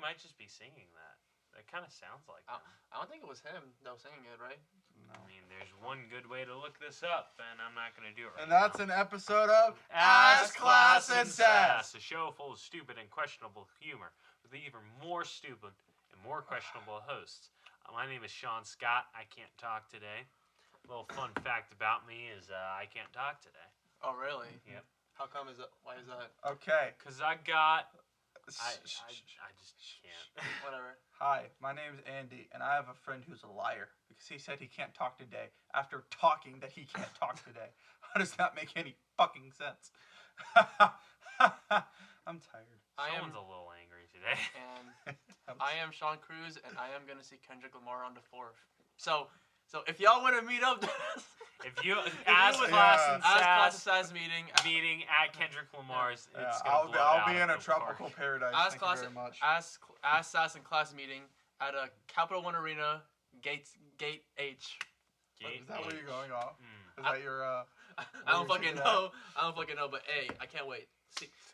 might just be singing that. That kind of sounds like him. I don't think it was him that was singing it, right? No. I mean, there's one good way to look this up, and I'm not going to do it right now. And that's an episode of Ask Class and Sass, a show full of stupid and questionable humor with even more stupid and more questionable hosts. My name is Sean Scott. I can't talk today. A little fun fact about me is I can't talk today. Oh, really? Yep. How come is that? Why is that? Okay. Because I just can't. Whatever. Hi, my name is Andy, and I have a friend who's a liar because he said he can't talk today after talking that he can't talk today. How does that make any fucking sense? I'm tired. Someone's a little angry today. And I am Sean Cruz, and I am going to see Kendrick Lamar on the 4th. So if y'all want to meet up, if you Ask Class and Sass meeting at Kendrick Lamar's, it's I'll be in a tropical paradise. Ask Thank you very much. Ask Sass and Class meeting at a Capital One Arena, Gate H. Is that where you're going off? Is that your? I don't fucking know. But hey, I can't wait.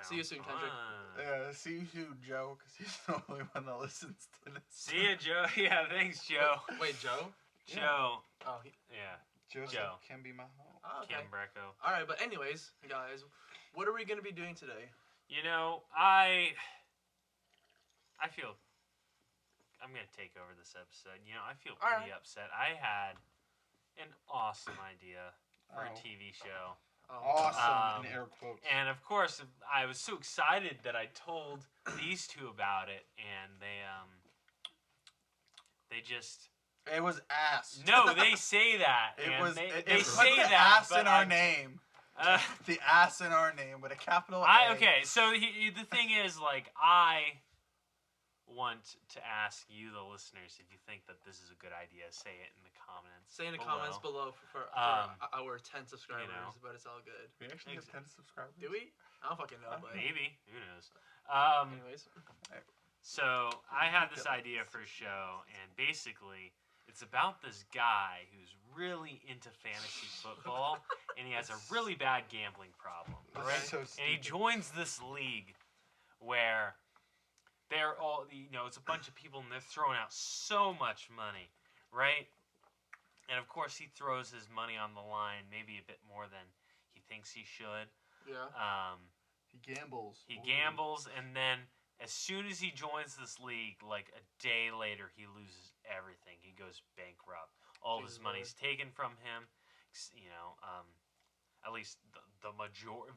See you soon, Kendrick. Yeah, see you soon, Joe, because he's the only one that listens to this. See ya, Joe. Yeah, thanks, Joe. Wait, Joe? Joe. Oh, yeah. Joe can be my home. Oh, okay. Cam Brecco. All right, but anyways, guys, what are we gonna be doing today? You know, I feel I'm gonna take over this episode. You know, I feel pretty upset. I had an awesome idea for a TV show. Awesome in air quotes. And of course, I was so excited that I told these two about it, and they just. It was ass. No, they say that. They say the that. Ass in our name. The ass in our name with a capital A. Okay, so the thing is, like, I want to ask you, the listeners, if you think that this is a good idea. Say it in the comments. Say in the comments below for our 10 subscribers, you know. But it's all good. We actually have 10 subscribers. Do we? I don't fucking know. But maybe. Who knows? Anyways. So I had this idea for a show, and basically, it's about this guy who's really into fantasy football, and he has a really bad gambling problem. Right? So and he joins this league where they're all, it's a bunch of people, and they're throwing out so much money, right? And of course, he throws his money on the line, maybe a bit more than he thinks he should. Yeah. He gambles. He gambles, and then as soon as he joins this league, like a day later, he loses everything. He goes bankrupt. All of his money's taken from him. At least the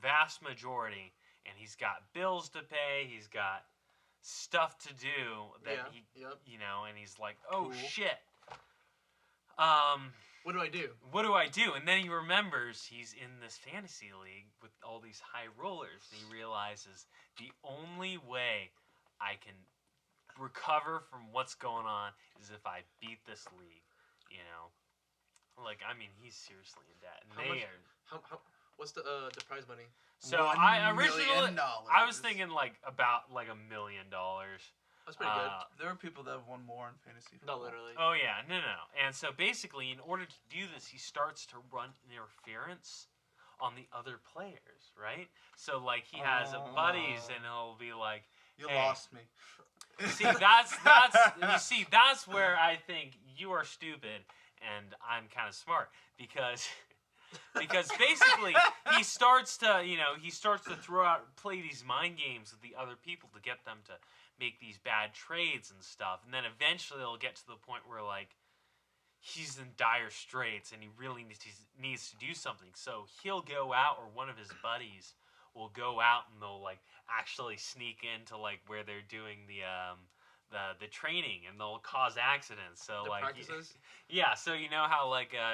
vast majority. And he's got bills to pay. He's got stuff to do that and he's like, oh shit. What do I do? What do I do? And then he remembers he's in this fantasy league with all these high rollers. And he realizes the only way I can recover from what's going on is if I beat this league. He's seriously in debt. And what's the prize money? So I originally I was thinking about $1 million. That's pretty good. There are people that have won more in fantasy No, football. literally. Oh yeah, no. And so basically, in order to do this, he starts to run interference on the other players, right? So he has buddies, and he'll be like, "You lost me." See, that's where I think you are stupid and I'm kind of smart because basically he starts to play these mind games with the other people to get them to make these bad trades and stuff, and then eventually it'll get to the point where he's in dire straits and he really needs to do something. So he'll go out, or one of his buddies will go out, and they'll actually sneak into where they're doing the training, and they'll cause accidents. So practices? Yeah, so you know how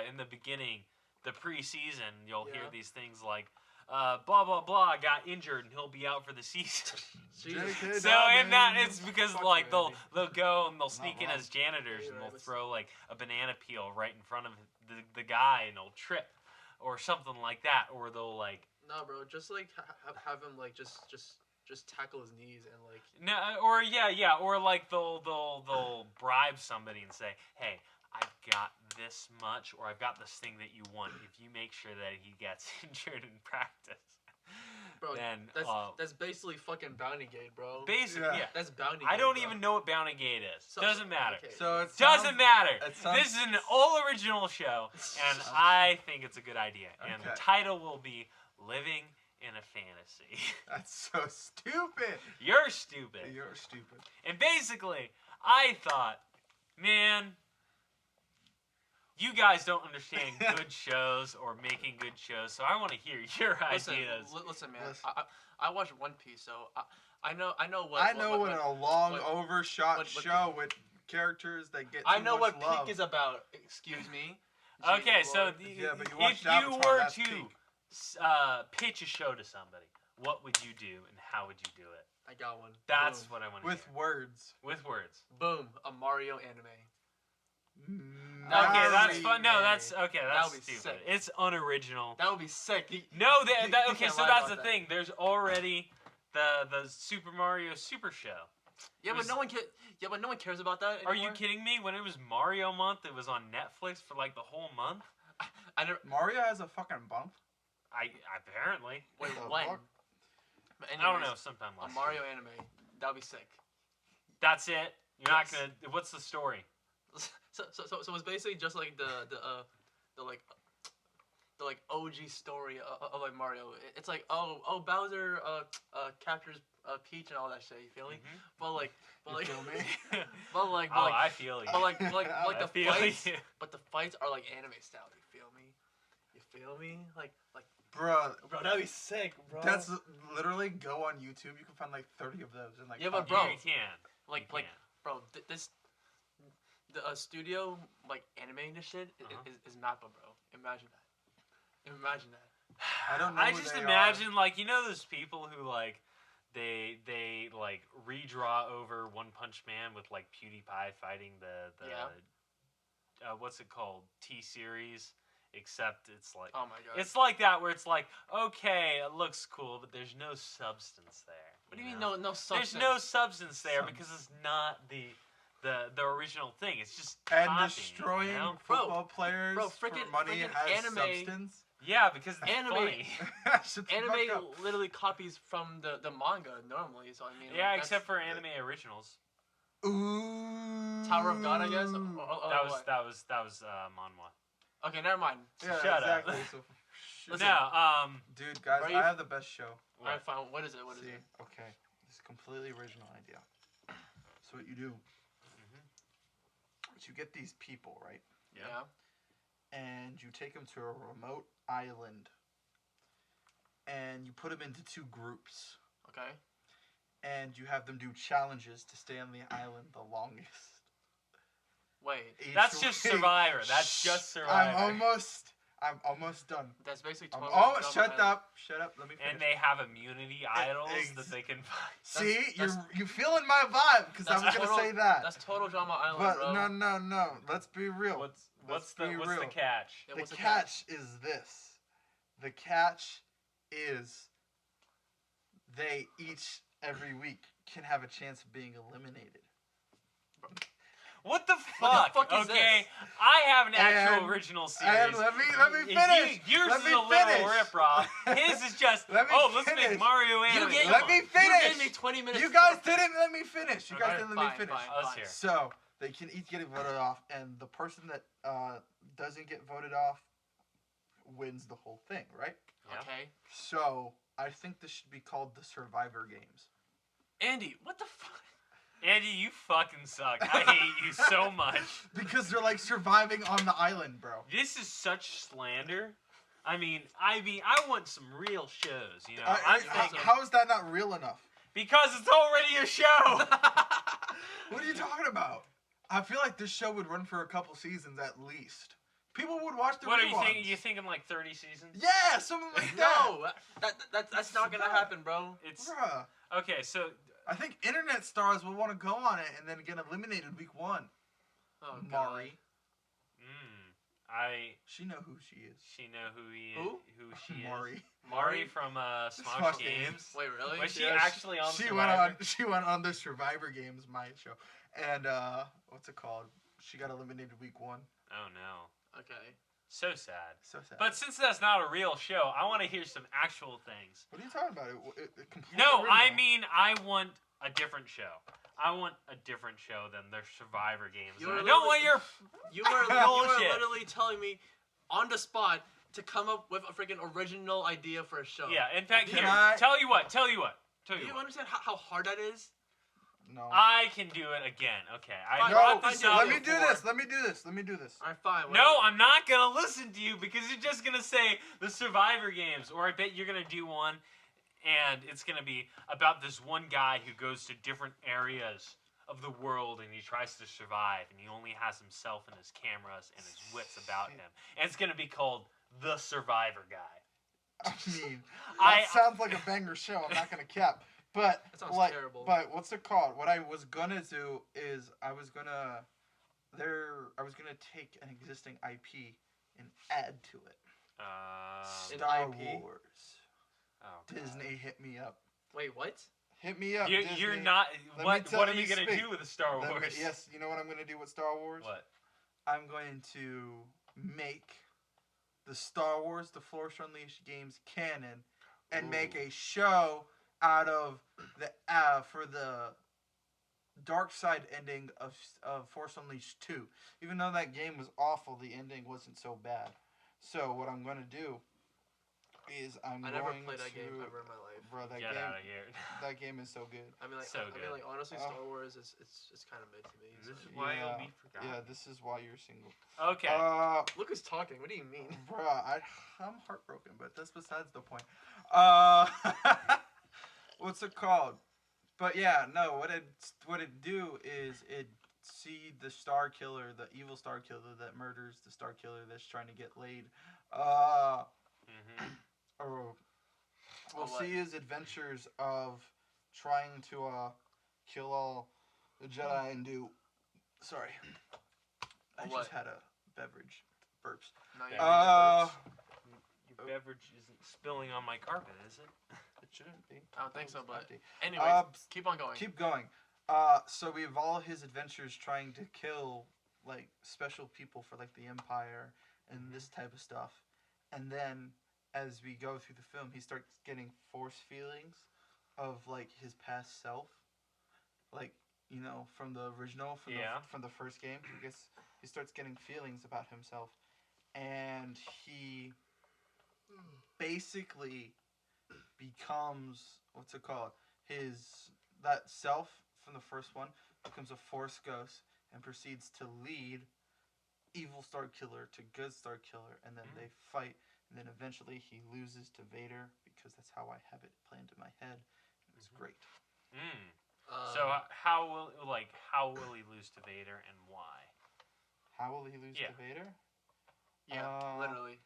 in the beginning, the preseason, you'll hear these things like blah blah blah got injured and he'll be out for the season. So it's because they'll go and they'll sneak in as janitors, and they'll throw a banana peel right in front of the guy, and he'll trip or something like that, or they'll No, bro, just have him just tackle his knees and no, or they'll bribe somebody and say, hey, I've got this much, or I've got this thing that you want if you make sure that he gets injured in practice. Bro, then that's basically fucking Bounty Gate, bro. basically, Yeah. yeah. That's Bounty Gate. I don't bro. even know what Bounty Gate is. Doesn't matter. Okay. So it Doesn't matter. it sounds- This is an all original show, and I think it's a good idea. And the Okay. title will be "Living in a Fantasy." That's so stupid. You're stupid. You're stupid. And basically, I thought, man, you guys don't understand good shows or making good shows, so I want to hear your ideas. Listen, man. Listen. I watched One Piece, so I know what. I know what a long, what- overshot what- show with characters that get. I too know much what love. Peak is about. Excuse me. Okay, Jesus so Lord. Yeah, but you if watched you Avatar, were that's to Peak. pitch a show to somebody, what would you do and how would you do it? I got one. That's Boom. what I want to With hear. words. With words. Boom, a Mario anime. Okay, that's Mario. fun. No, that's okay. That That's would be stupid. sick. It's unoriginal. That would be sick. No, you okay. can't So lie that's about the that. thing. There's already the Super Mario Super Show. Yeah, was- but no one cares about that Are anymore. you kidding me? When it was Mario month, it was on Netflix for like the whole month. I never. Mario has a fucking bump. I apparently. Wait, the when? fuck? But I don't anyways, know. Sometime A last Mario year. anime. That would be sick. That's it. You're Yes. not gonna. What's the story? So it's basically just like the OG story of like Mario. It's like Bowser captures Peach and all that shit. You feel me? Mhm. But like You feel me? but like Oh, I feel you. but like I the feel fights. you. But the fights are like anime style. You feel me? You feel me? Like Bruh, bro, that'd be sick, bro. that's literally go on YouTube. You can find like 30 of those and like. Yeah, but fucking- bro, You can. like You can. bro, this the studio like animating this shit Uh-huh. is Mappa, bro. Imagine that. Imagine that. I don't know I who just they imagine like those people who like they like redraw over One Punch Man with like PewDiePie fighting the Yeah. What's it called, T-Series, except it's like Oh my god. it's like that where it's like, okay, it looks cool, but there's no substance there. What do you mean know? no substance? There's no substance there Subs- because it's not the original thing. It's just And copying, destroying you know? football players bro, for frickin- money frickin' has anime- substance. Yeah, because it's Anime- funny. Shut the Anime fuck up. literally copies from the manga normally, so I mean. Yeah, like, except for that's- anime originals. Ooh. Tower of God, I guess. Or That was what? manhwa. Okay, never mind. Yeah, Shut up. exactly. So, Listen, No, dude, guys, Brave- I have the best show. All right, fine. What is it? What is See, it? okay, this is a completely original idea. So what you do is you get these people, right, Yeah. and you take them to a remote island, and you put them into two groups, Okay. and you have them do challenges to stay on the island the longest. Wait. Each That's just week- Survivor. That's just Survivor. I'm almost done. That's basically. I'm 12 almost. Drama Shut Island. up. Shut up. Let me finish. And they have immunity idols ex- that they can find. See, that's- you feeling my vibe because I That's was gonna total- say that. That's total drama island, But bro. no. Let's be real. What's Let's the be what's the real. catch? Yeah, The what's catch is this. The catch is they each every week can have a chance of being eliminated. What the What fuck? the fuck is Okay, I have an actual And- original series. And let me finish. Yours Let is me a literal finish. rip-off. His is just, Let me let's make finish. Mario anime. gave- Let me You finish. gave me 20 minutes. You to guys talk. didn't let me finish. You guys Alright, didn't let me fine, finish. fine, Let's fine. hear. So they can each get voted off, and the person that doesn't get voted off wins the whole thing, right? Yeah. Okay. So I think this should be called the Survivor Games. Andy, what the fuck? Andy, you fucking suck. I hate you so much. Because they're like surviving on the island, bro. This is such slander. I mean, I want some real shows, you know. I'm How thinking how is that not real enough? because it's already a show. What are you talking about? I feel like this show would run for a couple seasons at least. People would watch the What are reruns. you thinking? You thinking like 30 seasons? Yeah, something like that. No, that's not gonna happen, bro. It's Bruh. okay. So I think internet stars will want to go on it and then get eliminated week one. Oh, God. Mari. She know who she is. She know who she is. Mari. Mari from Smosh Smosh Games. Games. Wait, really? Was she Yeah, actually on She Survivor? went on the Survivor Games, my show, and what's it called? She got eliminated week one. Oh no. Okay. So sad. So sad. But since that's not a real show, I want to hear some actual things. What are you talking about? It completely No, I original. mean I want a different show. I want a different show than their Survivor games. You And were I don't want literally- your You were bullshit. literally telling me on the spot to come up with a freaking original idea for a show. Yeah, in fact, Can here, I- tell you what. Do you understand how hard that is? No. I can do it again. Okay, I Fine, brought fine, this fine, up Let me do before. this. Let me do this. Let me do this. Alright, fine. No, whatever. I'm not gonna listen to you because you're just gonna say the Survivor games, or I bet you're gonna do one, and it's gonna be about this one guy who goes to different areas of the world and he tries to survive, and he only has himself and his cameras and his wits about him, and it's gonna be called The Survivor Guy. I mean, I- that sounds like a banger show. I'm not gonna cap. But That sounds like, terrible. but what's it called? What I was gonna do is I was gonna take an existing IP and add to it. An Star IP? Wars. Oh, God. Disney hit me up. Wait, what? Hit me up. You're Disney. not. Let me What tell are you you gonna speak. do with the Star Let me- Wars? yes, you know what I'm gonna do with Star Wars? What? I'm going to make the Star Wars The Force Unleashed games canon and make Ooh. a show out of the for the dark side ending of Force Unleashed 2. Even though that game was awful, the ending wasn't so bad. So what I'm going to do is I never played that game ever in my life. Bro, that Get game out of here. that game is so good. I mean, like, So I mean, good. like, honestly, Oh. Star Wars is it's kind of mid to me. This so- is why Yeah, you'll be forgotten. Yeah, this is why you're single. Okay. Look who's talking. What do you mean? Bruh, I'm heartbroken, but that's besides the point. What's it called? But yeah, no. What it do is it see the Star Killer, the evil Star Killer that murders the Star Killer that's trying to get laid. Mhm. Or we'll what? see his adventures of trying to kill all the Jedi and do. Sorry, I What? just had a beverage. Burps. No, Yeah. yeah. Your beverage isn't spilling on my carpet, is it? It shouldn't be. I don't think so, It's but empty. anyways, keep on going. Keep going. So we have all his adventures trying to kill like special people for like the Empire and this type of stuff. And then as we go through the film, he starts getting force feelings of like his past self, like you know from the original, from the first game. I guess he starts getting feelings about himself, and he basically becomes what's it called? That self from the first one becomes a force ghost and proceeds to lead evil Star Killer to good Star Killer, and then they fight, and then eventually he loses to Vader because that's how I have it planned in my head. It's great. Mm. Um, So how will he lose to Vader and why? How will he lose Yeah. to Vader? yeah, literally.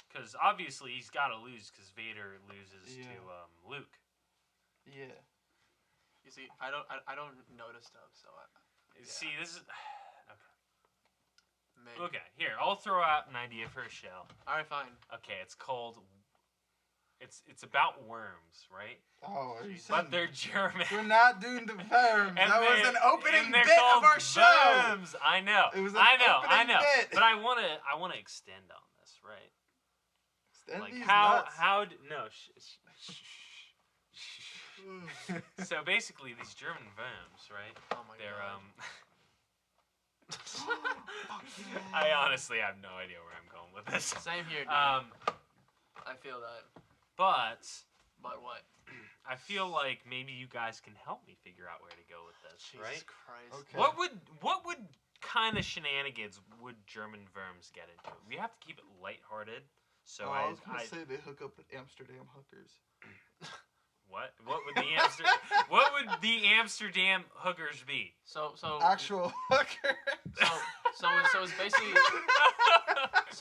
Because obviously he's got to lose because Vader loses Yeah. to Luke. Yeah. You see, I don't notice stuff, so See, this is maybe. okay. Here, I'll throw out an idea for a show. All right, fine. Okay, it's called. It's about worms, right? Oh, are you saying But they're German. we're not doing the worms? And That was they- an opening and they're bit of called our show. Worms. I know. It was an I opening know. bit. But I wanna extend on this, right? Extend Like these how nuts. no. So basically, these German worms, right? Oh my They're god. I honestly have no idea where I'm going with this. Same here, dude. I feel that. but But what? I feel like maybe you guys can help me figure out where to go with this, Jesus right? Christ. Okay. What would kind of shenanigans would German worms get into? We have to keep it lighthearted. So Oh, I I was gonna say they hook up with Amsterdam hookers. what would the Amsterdam hookers be? So Actual hookers. so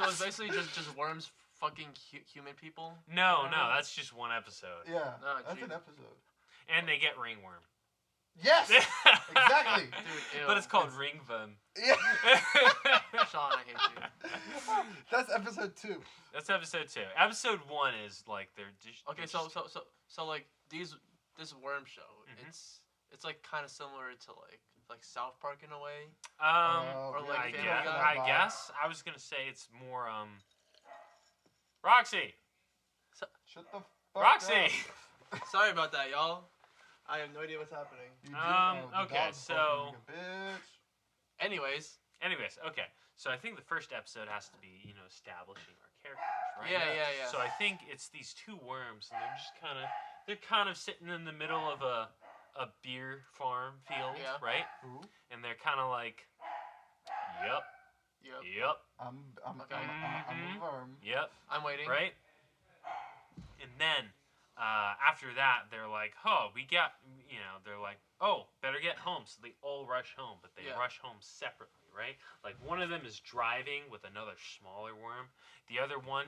it's basically just worms fucking human people. No, that's just one episode, Yeah, No, that's geez. an episode. and they get ringworm. Yes, exactly. Dude, But ew. it's called ringworm. Yeah. Sean, I hate you. That's episode 2. That's episode 2. Episode 1 is like they're just Okay, they're so just- like this worm show, Mhm. it's like kind of similar to like like South Park in a way. Or like I Family guess. Guy. I guess I was gonna say it's more Roxy. Shut the fuck Roxy. up. Sorry about that, y'all. I have no idea what's happening. You do know the Okay, dog's so- barking like a bitch. Anyways, Anyways, okay. So I think the first episode has to be, establishing our characters, right? yeah. So I think it's these two worms, and they're kind of sitting in the middle of a beer farm field, Yeah. right? Ooh. And they're kind of like, yep, Yep. I'm Okay. a worm. yep, I'm waiting. right? And then after that, they're like, oh, they're like, oh, better get home. So they all rush home, but they Yeah. rush home separately, right? Like one of them is driving with another smaller worm. The other one,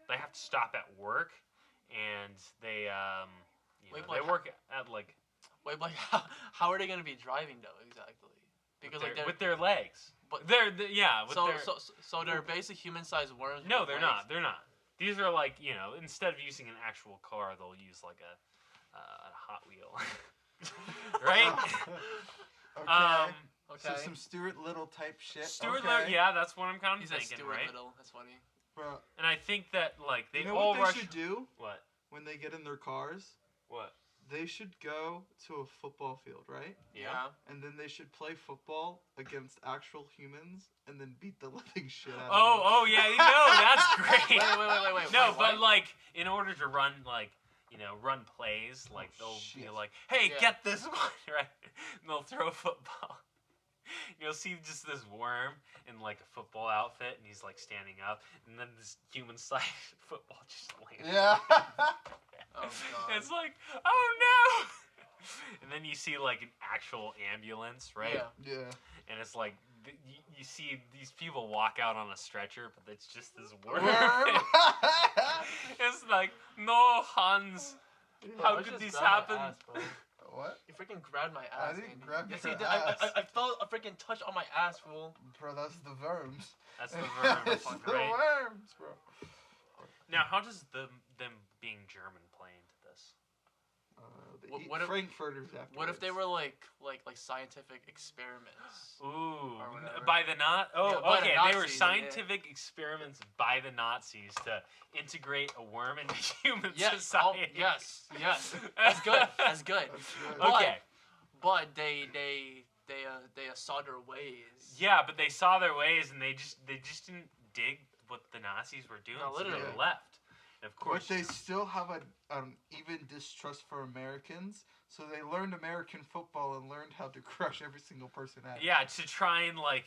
they have to stop at work, and they, Wait, they but work at like Wait, but how are they gonna be driving though exactly? Because with their legs. But- they're with so their. so they're basically human-sized worms. No, with they're legs. not. They're not. These are like, instead of using an actual car, they'll use like a Hot Wheel. Right? Okay. Okay. So some Stuart Little type shit. Stuart okay. Little, yeah, that's what I'm kind of He's like thinking, Stuart right? Little. That's funny. Bro, And I think that like they you know all what they rush. should do What? when they get in their cars? What? They should go to a football field, right? Yeah. And then they should play football against actual humans and then beat the living shit out of Oh, yeah, that's great. Wait. No, wait, but what? like in order to run run plays, like they'll be shit. like, "Hey, Yeah. get this one!" Right? And they'll throw a football. You'll see just this worm in like a football outfit, and he's like standing up, and then this human-sized football just lands. them. Yeah. Oh god. It's like, oh no! And then you see like an actual ambulance, right? Yeah. Yeah. And it's like you see these people walk out on a stretcher, but it's just this worm. Worm. It's like, no, Hans. How I could just this grabbed my happen? ass, bro. What? You freaking grabbed my I ass. didn't Andy. grab Yes, your you did. ass. I felt a freaking touch on my ass, fool. Bro, that's the worms. That's the verb, It's the right? worms, bro. Now, how does them being German play into this? They What- eat what if- Frankfurters afterwards. What if they were like scientific experiments? Ooh, Or whatever. by the Yeah, by the okay. They were Nazis, yeah. scientific experiments by the Nazis to integrate a worm into human Yes. society. Oh, yes. That's good. That's good. That's good. But- Okay. But they saw their ways. Yeah, but they saw their ways, and they just didn't dig what the Nazis were doing. No, so they literally. left. And of course, But they still have an even distrust for Americans, so they learned American football and learned how to crush every single person out. yeah, to try and like,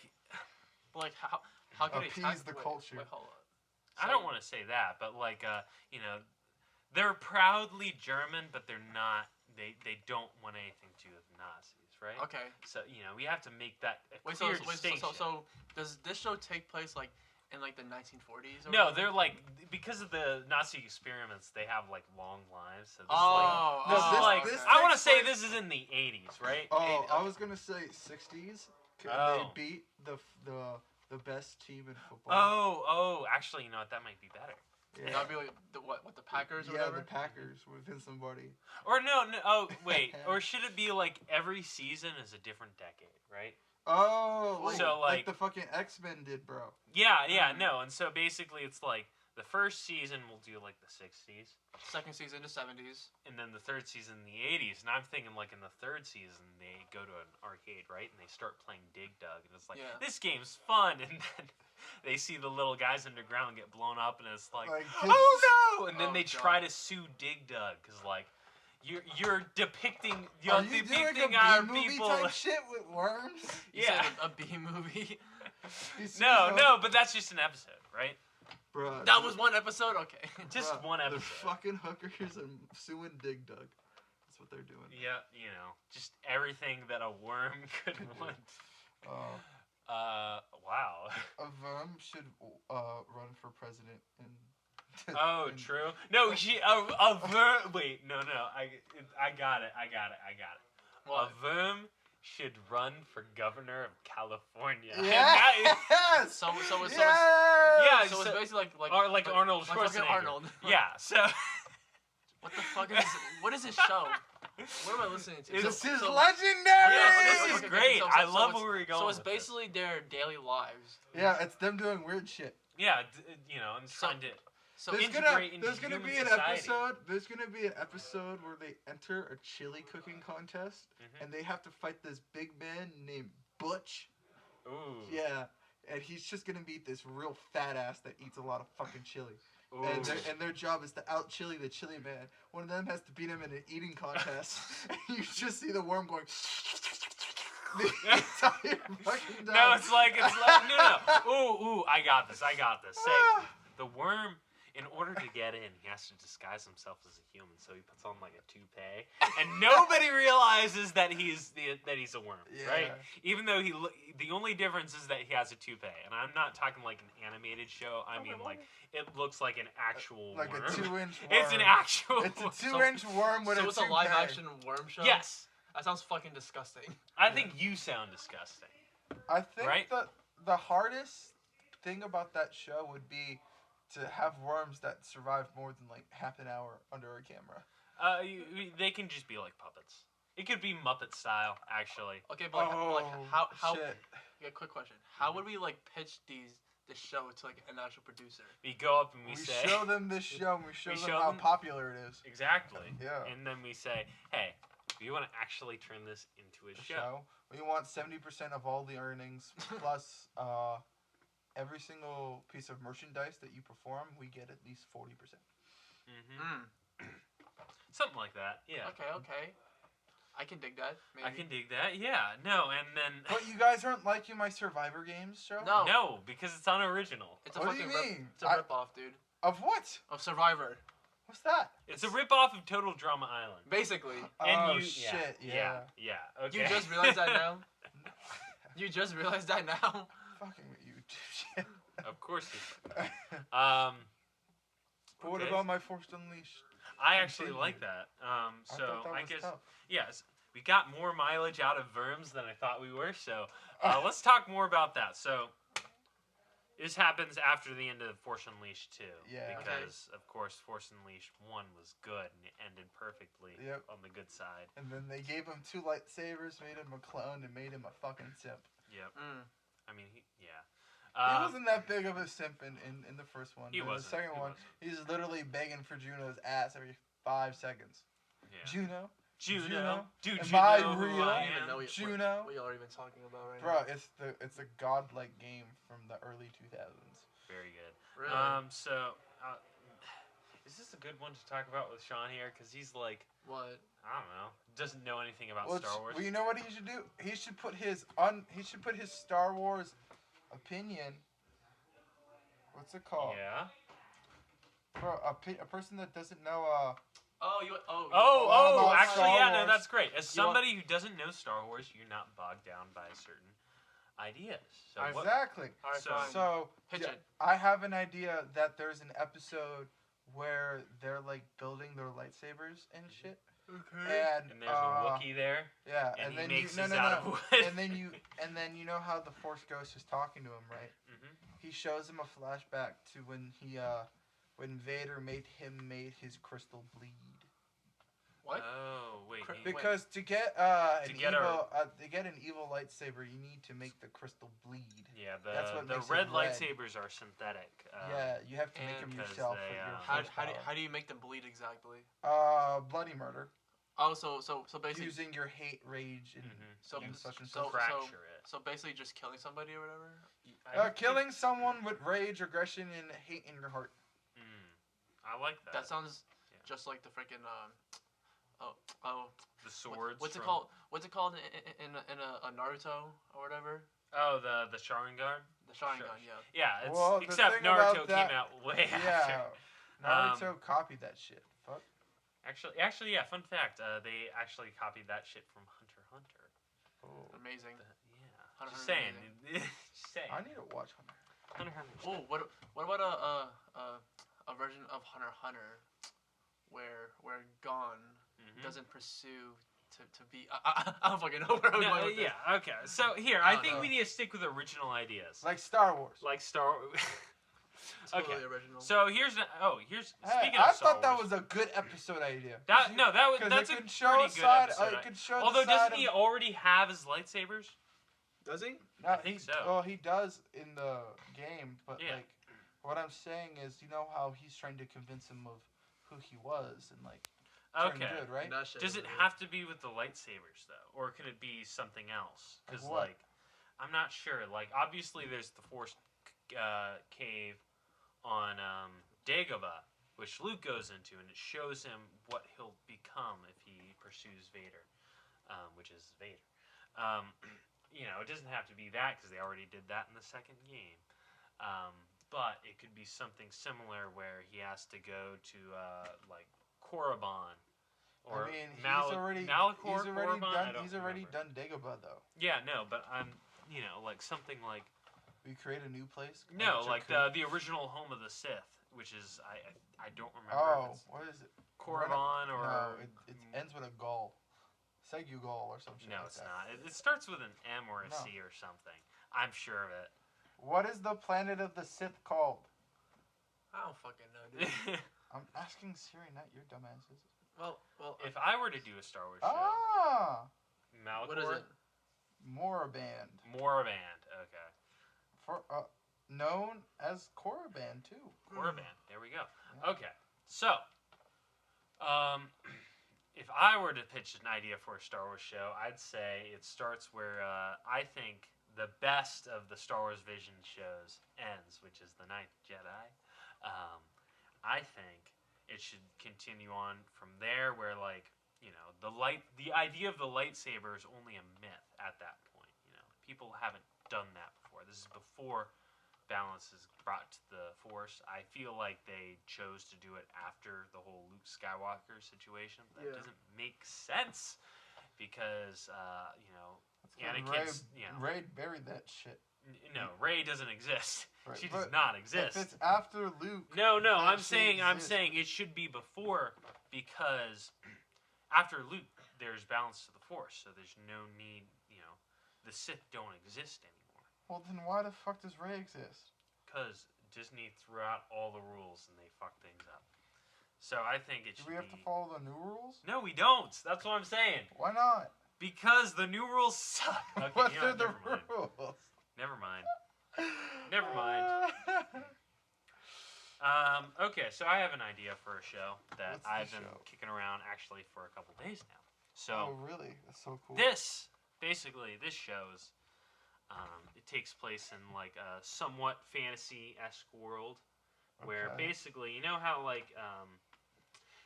Like how could Appease they attack the wait, culture. Wait, hold on. I don't want to say that, but like, they're proudly German, but they're not. They don't want anything to do with Nazis, right? Okay. So we have to make that a Wait. clear So distinction. does this show take place like in like the 1940s? Or No, whatever? they're like, because of the Nazi experiments, they have like long lives. So this Oh, is like, this is oh, like, this I want to takes say place- this is in the 80s, right? Oh, I okay. was gonna say 60s. Oh. They beat the best team in football. Oh, actually, you know what? That might be better. yeah. That'd be like the Packers or Yeah, whatever. the Packers with Vince Lombardi. Or no, oh, wait. Or should it be like every season is a different decade, right? Oh, So, like like- the fucking X-Men did, bro. Yeah, no. And so basically it's like the first season we'll do like the 60s. Second season the 70s. And then the third season in the 80s. And I'm thinking like in the third season they go to an arcade, right? And they start playing Dig Dug. And it's like, Yeah. this game's fun. And then they see the little guys underground get blown up. And it's like, Like, oh no! And then Oh, they God. try to sue Dig Dug. Because like, you're depicting, Are you doing depicting a our B-movie people. type shit with worms? You Yeah. said a B movie. You see No, how- but that's just an episode, right? Bruh, That was one episode. Okay. Just bruh, one They're episode. fucking hookers and suing Dig Dug. That's what they're doing. Yeah, just everything that a worm could want. Oh. Wow. A worm should run for president in. Oh, in- true. No, a worm. Wait, no. I got it. What? A worm should run for governor of California. Yes. So it's Yes! Yeah, so it's so- basically like Or like Arnold like fucking Schwarzenegger. Arnold. Yeah. So. What the fuck is what is this show? What am I listening to? This is so, legendary. Yes, this is okay, great. so I love it's- where we're going. So it's with this. basically their daily lives. Yeah, it's them doing weird shit. Yeah, and trying to. So There's integrate into gonna human be an society. episode. There's gonna be an episode where they enter a chili cooking contest, Mhm. and they have to fight this big man named Butch. Ooh. Yeah, and he's just gonna beat this real fat ass that eats a lot of fucking chili. Ooh. And their job is to out chili the chili man. One of them has to beat him in an eating contest. And you just see the worm going. The entire fucking time. No, it's like no. Ooh, I got this. Say the worm. In order to get in, he has to disguise himself as a human, so he puts on like a toupee, and nobody realizes that he's a worm, right? Even though the only difference is that he has a toupee, and I'm not talking like an animated show. I mean, like it looks like an actual like worm. a 2-inch worm. It's an actual. It's a 2-inch worm with So a it's a toupee. live action worm show. Yes, That sounds fucking disgusting. I think you sound disgusting. I think Right? the hardest thing about that show would be to have worms that survive more than like half an hour under a camera. They can just be like puppets. It could be Muppet style, actually. Okay, but how? Shit. Yeah, quick question. How would we like pitch this show to like an actual producer? We go up and we We say, show them this show and we show We them show how them- popular it is. exactly. Yeah. And then we say, hey, do you want to actually turn this into a The show? We want 70% of all the earnings plus every single piece of merchandise that you perform, we get at least 40%. Mm-hmm. Something like that. Yeah. Okay. I can dig that. Maybe. I can dig that. Yeah. No, and then. But you guys aren't liking my Survivor Games show? No. No, because it's unoriginal. It's a What do you fucking mean? It's a rip-off, dude. Of what? Of Survivor. What's that? It's a rip-off of Total Drama Island. Basically. And oh, you, shit, Yeah. Okay. You just realized that now? You just realized that now? Fucking with you, shit. Of course. But what Okay. about my Forced Unleashed? I actually Continue. like that. I So thought that I was guess tough. yes, we got more mileage out of Verms than I thought we were. So let's talk more about that. So this happens after the end of Force Unleashed 2. Yeah. Because of course Force Unleashed 1 was good and it ended perfectly Yep. on the good side. And then they gave him 2 lightsabers, made him a clone, and made him a fucking simp. Yep. I mean, yeah. He wasn't that big of a simp in the first one. He but in wasn't. the second He one, wasn't. he's literally begging for Juno's ass every 5 seconds. Yeah. Juno? Juno. Dude, Am you I know who real? I I don't even am? know Juno? what y'all are even talking about right Bro, now. it's a godlike game from the early 2000s. Very good. Really? So, is this a good one to talk about with Sean here? Because he's like, What? I don't know, doesn't know anything about Well, Star Wars. well, you know what he should do? He should put his Star Wars opinion. What's it called? Yeah. Bro, a person that doesn't know Oh, about actually, Star yeah, no, Wars. that's great. As You want- somebody who doesn't know Star Wars, you're not bogged down by certain ideas. So what? exactly. Alright, So- fine. So Pitch yeah, it. I have an idea that there's an episode where they're like building their lightsabers and shit. Okay. And there's a Wookiee there, Yeah, and, and he then makes you, his no, out of wood. and then you know how the Force Ghost is talking to him, right? Mhm. He shows him a flashback to when when Vader made his crystal bleed. What? Oh, wait. Cri- he- Because to get To get an evil lightsaber, you need to make the crystal bleed. yeah, that's what the makes it red red. lightsabers are synthetic. Yeah, you have to make and them because yourself they, with your How force power. do you make them bleed exactly? Bloody murder Oh, so basically using your hate, rage, and Mhm. so and such and so such. fracture it. so basically just killing somebody or whatever. I don't Killing someone with rage, aggression, and hate in your heart. think- I like that. That sounds Yeah. just like the freaking The swords. What's it from- called? What's it called in a Naruto or whatever? Oh, the Sharingan. The Sharingan, Sure. yeah. Yeah, it's, Well, the except thing Naruto about that- came out way Yeah, after. Naruto copied that shit. Fuck. Actually, yeah. Fun fact: they actually copied that shit from Hunter x Hunter. Oh, Amazing. Yeah, Hunter just x saying. Hunter Just saying. I need to watch Hunter. Hunter x Hunter's Oh, what about a version of Hunter x Hunter where Gon Mhm. doesn't pursue to be I don't fucking know where I'm No, going with this. yeah. Okay. So here, I I don't think know. we need to stick with original ideas. Like Star Wars. Like Star. Totally Okay. original. So here's Hey, speaking I of Star thought that Wars, was a good episode idea. that's a it could show pretty a good side. episode. It could show Although the side doesn't he already have his lightsabers? Does he? No, I think so. Well, he does in the game, but Yeah. like, what I'm saying is, you know how he's trying to convince him of who he was and like turn Okay. good, right? That shit Does is it weird. have to be with the lightsabers though, or can it be something else? Because Like what? like, I'm not sure. Like, obviously there's the Force cave on Dagobah, which Luke goes into, and it shows him what he'll become if he pursues Vader, which is Vader. You know, it doesn't have to be that because they already did that in the second game. But it could be something similar where he has to go to like Korriban. Or I mean, Malachor, Korriban? I don't He's already remember. done Dagobah though. Yeah, no, but I'm, you know, like something like We create a new place. no, like Jakku. the original home of the Sith, which is I don't remember. Oh, If it's what is it? Korriban or No, it ends with a Gaul. Segu Gaul or some shit. no, like it's that. not. It starts with an M or a No. C or something. I'm sure of it. What is the planet of the Sith called? I don't fucking know, dude. I'm asking Siri, not your dumbasses. well, If I were to do a Star Wars show, Ah, Malachor, what is it? Moraband. Moraband, okay, For known as Korriban too. Korriban. There we go. Yeah. Okay, so, if I were to pitch an idea for a Star Wars show, I'd say it starts where I think the best of the Star Wars Vision shows ends, which is The Ninth Jedi. I think it should continue on from there, where like, you know, the idea of the lightsaber is only a myth at that point. You know, people haven't done that before. This is before balance is brought to the Force. I feel like they chose to do it after the whole Luke Skywalker situation. That Yeah. doesn't make sense because you know, That's 'cause Anakin's, you know, Ray buried that shit. no, Rey doesn't exist. Right, She but does not If exist. it's after Luke, No, that I'm shit saying exists. it should be before, because after Luke there's balance to the Force, so there's no need, you know, the Sith don't exist anymore. Well, then why the fuck does Ray exist? Because Disney threw out all the rules and they fucked things up. So I think it Do should we have be... to follow the new rules? No, we don't. That's what I'm saying. Why not? Because the new rules suck. Okay, What you know, are the never mind. rules? Never mind. Never mind. Okay, so I have an idea for a show that What's the I've been show? kicking around actually for a couple days now. Oh, So really? That's so cool. this shows it takes place in like a somewhat fantasy-esque world where Okay. basically, you know how like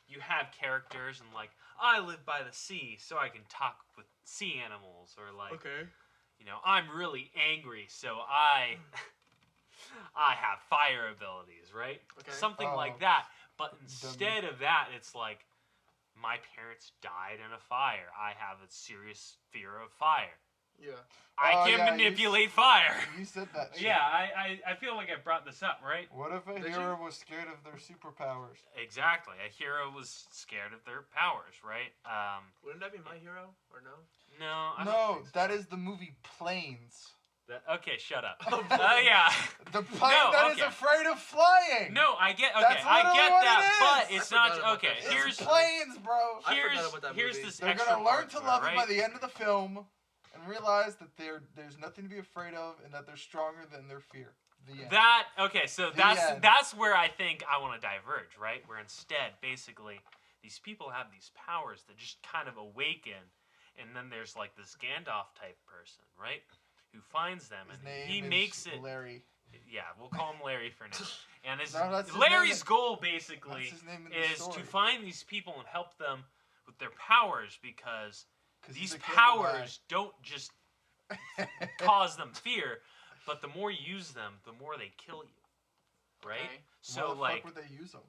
you have characters and like, I live by the sea so I can talk with sea animals, or like, Okay. you know, I'm really angry so I have fire abilities, right? Okay. Something Oh. like that. But instead of that, it's like, my parents died in a fire. I have a serious fear of fire. Yeah. I Oh, can yeah, manipulate fire. You said that shit. Yeah, I feel like I brought this up, right? What if a Did hero was scared of their superpowers? Exactly. A hero was scared of their powers, right? Wouldn't that be my hero or no? No, I don't No, think so. that is the movie Planes. Okay, shut up. Oh, Yeah. The plane that is okay. afraid of flying. No, I get. Okay, That's I literally get what that, it is. but it's I not. forgot about Okay, that. here's It's planes, bro. I here's forgot about that here's movie. this They're extra gonna learn part to it, love right? it by the end of the film, and realize that there's nothing to be afraid of, and that they're stronger than their fear. The end. That okay, so The end. that's where I think I want to diverge, right? Where instead, basically, these people have these powers that just kind of awaken, and then there's like this Gandalf type person, right? Who finds them, His and name he is makes it. Larry. Yeah, we'll call him Larry for now. And his, No, that's his Larry's name. goal That's basically his name in the is story. to find these people and help them with their powers, because 'Cause he's these a cable powers don't just guy. cause them fear, but the more you use them, the more they kill you, right? Okay. So Why the like, fuck would they use them?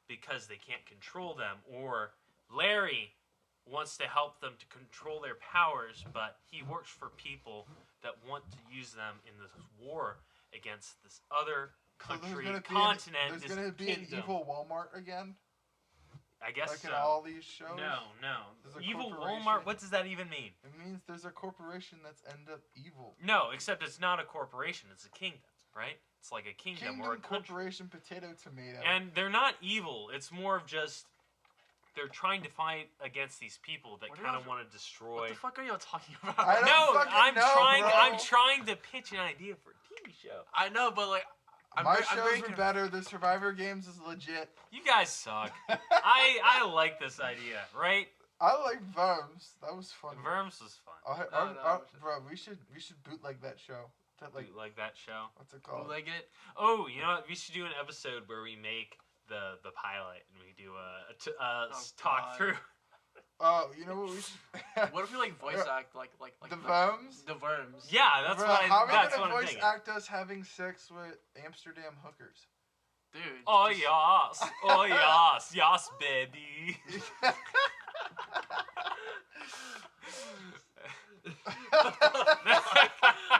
because they can't control them, or Larry wants to help them to control their powers, but he works for people that want to use them in this war against this other So there's country, gonna be continent, there's this gonna be kingdom. an evil Walmart again, I guess like so. in all these shows. No. There's a Evil corporation. Walmart. What does that even mean? It means there's a corporation that's end up evil. No, except it's not a corporation. It's a kingdom, right? it's like a kingdom, Kingdom or a country. Corporation Potato Tomato. And they're not evil. It's more of just they're trying to fight against these people that What kind of else- want to destroy. What the fuck are you talking about? I don't No, fucking I'm know, trying. bro. I'm trying to pitch an idea for a TV show. I know, but like, I'm My very, I'm shows very are conf- better. The Survivor Games is legit. You guys suck. I like this idea, right? I like Verms. That was fun. Verms was fun. Bro, we should bootleg that show. That Like that show. what's it called? Bootleg it. Oh, you know what? We should do an episode where we make the pilot and we do a talk God. through. Oh, you know what we should? What if we like voice act like the Verms? The Verms. Yeah, that's Bro, what how are we that's gonna what I'm voice thinking. act us having sex with Amsterdam hookers? Dude. Oh just- yes, oh yes, yes, baby.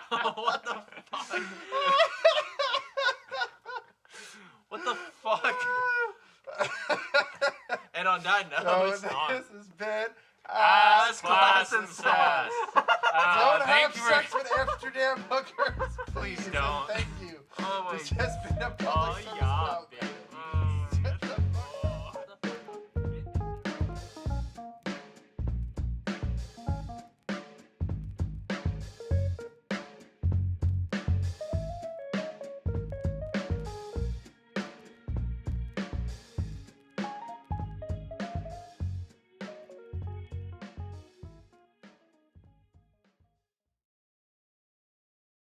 What the fuck? What the fuck? And on that note, So it's not. this has been Ass, class, and Sass. sass. Don't Thank have you sex with Amsterdam hookers. Please and don't. Thank you. oh my This has been a public Oh service yeah, announcement.